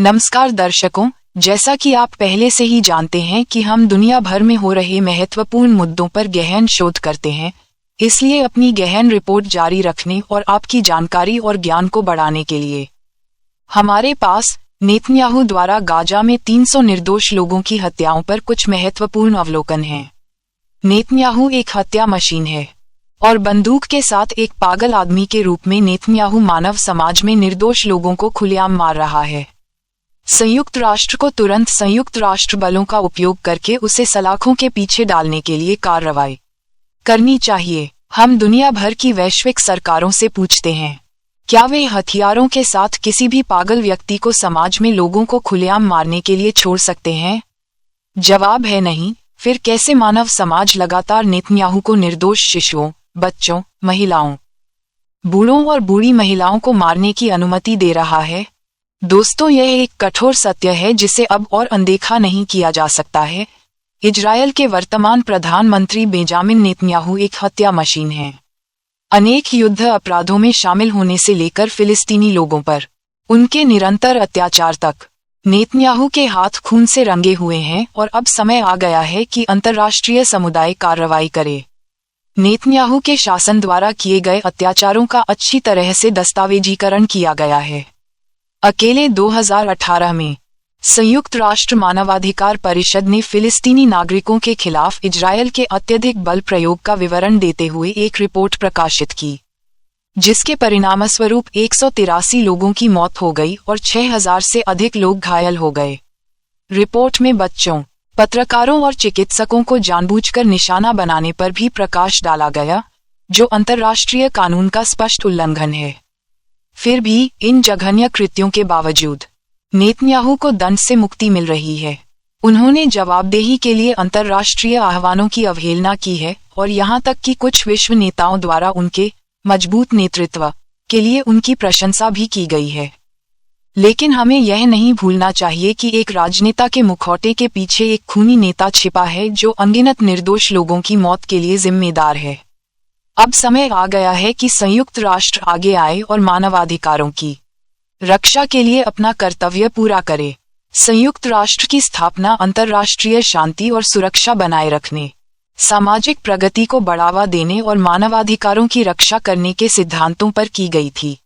नमस्कार दर्शकों, जैसा कि आप पहले से ही जानते हैं कि हम दुनिया भर में हो रहे महत्वपूर्ण मुद्दों पर गहन शोध करते हैं, इसलिए अपनी गहन रिपोर्ट जारी रखने और आपकी जानकारी और ज्ञान को बढ़ाने के लिए हमारे पास नेतन्याहू द्वारा गाजा में 300 निर्दोष लोगों की हत्याओं पर कुछ महत्वपूर्ण अवलोकन हैं। नेतन्याहू एक हत्या मशीन है और बंदूक के साथ एक पागल आदमी के रूप में नेतन्याहू मानव समाज में निर्दोष लोगों को खुलेआम मार रहा है। संयुक्त राष्ट्र को तुरंत संयुक्त राष्ट्र बलों का उपयोग करके उसे सलाखों के पीछे डालने के लिए कार्रवाई करनी चाहिए। हम दुनिया भर की वैश्विक सरकारों से पूछते हैं, क्या वे हथियारों के साथ किसी भी पागल व्यक्ति को समाज में लोगों को खुलेआम मारने के लिए छोड़ सकते हैं? जवाब है नहीं। फिर कैसे मानव समाज लगातार नेतन्याहू को निर्दोष शिशुओं, बच्चों, महिलाओं, बूढ़ों और बूढ़ी महिलाओं को मारने की अनुमति दे रहा है? दोस्तों, यह एक कठोर सत्य है जिसे अब और अनदेखा नहीं किया जा सकता है। इजरायल के वर्तमान प्रधानमंत्री बेंजामिन नेतन्याहू एक हत्या मशीन है। अनेक युद्ध अपराधों में शामिल होने से लेकर फिलिस्तीनी लोगों पर उनके निरंतर अत्याचार तक नेतन्याहू के हाथ खून से रंगे हुए हैं और अब समय आ गया है कि अंतर्राष्ट्रीय समुदाय कार्रवाई करे। नेतन्याहू के शासन द्वारा किए गए अत्याचारों का अच्छी तरह से दस्तावेजीकरण किया गया है। अकेले 2018 में संयुक्त राष्ट्र मानवाधिकार परिषद ने फिलिस्तीनी नागरिकों के खिलाफ इजरायल के अत्यधिक बल प्रयोग का विवरण देते हुए एक रिपोर्ट प्रकाशित की, जिसके परिणामस्वरूप 183 लोगों की मौत हो गई और 6000 से अधिक लोग घायल हो गए। रिपोर्ट में बच्चों, पत्रकारों और चिकित्सकों को जानबूझकर निशाना बनाने पर भी प्रकाश डाला गया, जो अंतर्राष्ट्रीय कानून का स्पष्ट उल्लंघन है। फिर भी इन जघन्य कृत्यों के बावजूद नेतन्याहू को दंड से मुक्ति मिल रही है। उन्होंने जवाबदेही के लिए अंतर्राष्ट्रीय आह्वानों की अवहेलना की है और यहाँ तक कि कुछ विश्व नेताओं द्वारा उनके मजबूत नेतृत्व के लिए उनकी प्रशंसा भी की गई है। लेकिन हमें यह नहीं भूलना चाहिए कि एक राजनेता के मुखौटे के पीछे एक खूनी नेता छिपा है जो अनगिनत निर्दोष लोगों की मौत के लिए जिम्मेदार है। अब समय आ गया है कि संयुक्त राष्ट्र आगे आए और मानवाधिकारों की रक्षा के लिए अपना कर्तव्य पूरा करे। संयुक्त राष्ट्र की स्थापना अंतर्राष्ट्रीय शांति और सुरक्षा बनाए रखने, सामाजिक प्रगति को बढ़ावा देने और मानवाधिकारों की रक्षा करने के सिद्धांतों पर की गई थी।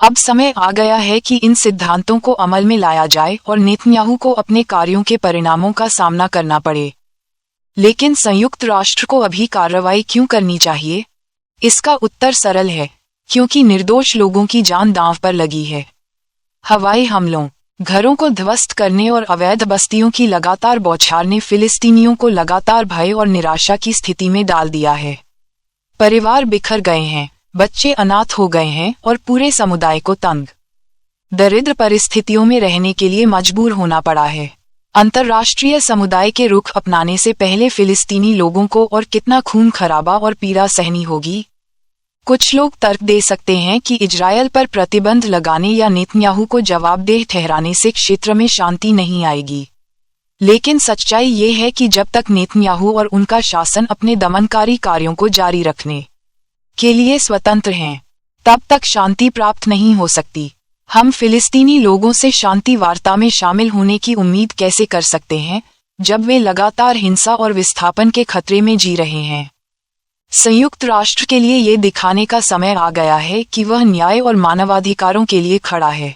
अब समय आ गया है कि इन सिद्धांतों को अमल में लाया जाए और नेतन्याहू को अपने कार्यों के परिणामों का सामना करना पड़े। लेकिन संयुक्त राष्ट्र को अभी कार्रवाई क्यों करनी चाहिए? इसका उत्तर सरल है, क्योंकि निर्दोष लोगों की जान दांव पर लगी है। हवाई हमलों, घरों को ध्वस्त करने और अवैध बस्तियों की लगातार बौछार ने फिलिस्तीनियों को लगातार भय और निराशा की स्थिति में डाल दिया है। परिवार बिखर गए हैं, बच्चे अनाथ हो गए हैं और पूरे समुदाय को तंग दरिद्र परिस्थितियों में रहने के लिए मजबूर होना पड़ा है। अंतर्राष्ट्रीय समुदाय के रुख अपनाने से पहले फिलिस्तीनी लोगों को और कितना खून खराबा और पीड़ा सहनी होगी? कुछ लोग तर्क दे सकते हैं कि इजरायल पर प्रतिबंध लगाने या नेतन्याहू को जवाबदेह ठहराने से क्षेत्र में शांति नहीं आएगी। लेकिन सच्चाई ये है कि जब तक नेतन्याहू और उनका शासन अपने दमनकारी कार्यों को जारी रखने के लिए स्वतंत्र हैं, तब तक शांति प्राप्त नहीं हो सकती। हम फिलिस्तीनी लोगों से शांति वार्ता में शामिल होने की उम्मीद कैसे कर सकते हैं जब वे लगातार हिंसा और विस्थापन के खतरे में जी रहे हैं? संयुक्त राष्ट्र के लिए ये दिखाने का समय आ गया है कि वह न्याय और मानवाधिकारों के लिए खड़ा है।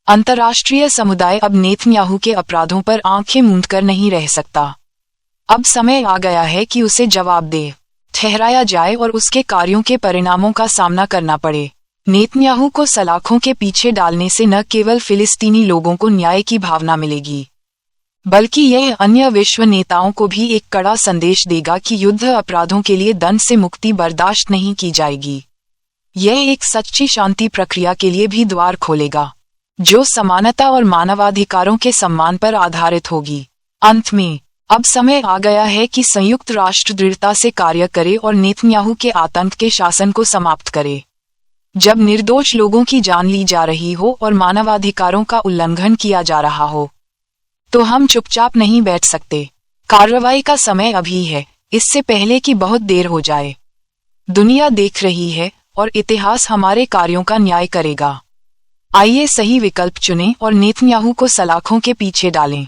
अंतर्राष्ट्रीय समुदाय अब नेतन्याहू के अपराधों पर आंखें मूंद कर नहीं रह सकता। अब समय आ गया है कि उसे जवाबदेह ठहराया जाए और उसके कार्यों के परिणामों का सामना करना पड़े। नेतन्याहू को सलाखों के पीछे डालने से न केवल फिलिस्तीनी लोगों को न्याय की भावना मिलेगी, बल्कि यह अन्य विश्व नेताओं को भी एक कड़ा संदेश देगा कि युद्ध अपराधों के लिए दंड से मुक्ति बर्दाश्त नहीं की जाएगी। यह एक सच्ची शांति प्रक्रिया के लिए भी द्वार खोलेगा, जो समानता और मानवाधिकारों के सम्मान पर आधारित होगी। अंत में, अब समय आ गया है कि संयुक्त राष्ट्र दृढ़ता से कार्य करे और नेतन्याहू के आतंक के शासन को समाप्त करे। जब निर्दोष लोगों की जान ली जा रही हो और मानवाधिकारों का उल्लंघन किया जा रहा हो, तो हम चुपचाप नहीं बैठ सकते। कार्रवाई का समय अभी है, इससे पहले कि बहुत देर हो जाए। दुनिया देख रही है और इतिहास हमारे कार्यों का न्याय करेगा। आइए सही विकल्प चुनें और नेतन्याहू को सलाखों के पीछे डालें,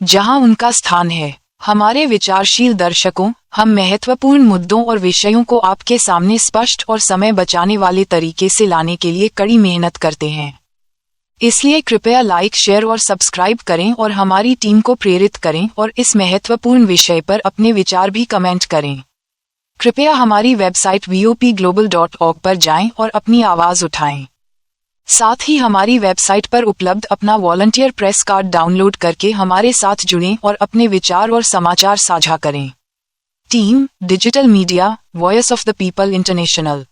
जहां उनका स्थान है। हमारे विचारशील दर्शकों, हम महत्वपूर्ण मुद्दों और विषयों को आपके सामने स्पष्ट और समय बचाने वाले तरीके से लाने के लिए कड़ी मेहनत करते हैं। इसलिए कृपया लाइक, शेयर और सब्सक्राइब करें और हमारी टीम को प्रेरित करें और इस महत्वपूर्ण विषय पर अपने विचार भी कमेंट करें। कृपया हमारी वेबसाइट vopglobal.org पर जाएं और अपनी आवाज उठाएं। साथ ही हमारी वेबसाइट पर उपलब्ध अपना वॉलंटियर प्रेस कार्ड डाउनलोड करके हमारे साथ जुड़ें और अपने विचार और समाचार साझा करें। Team digital media, voice of the people international.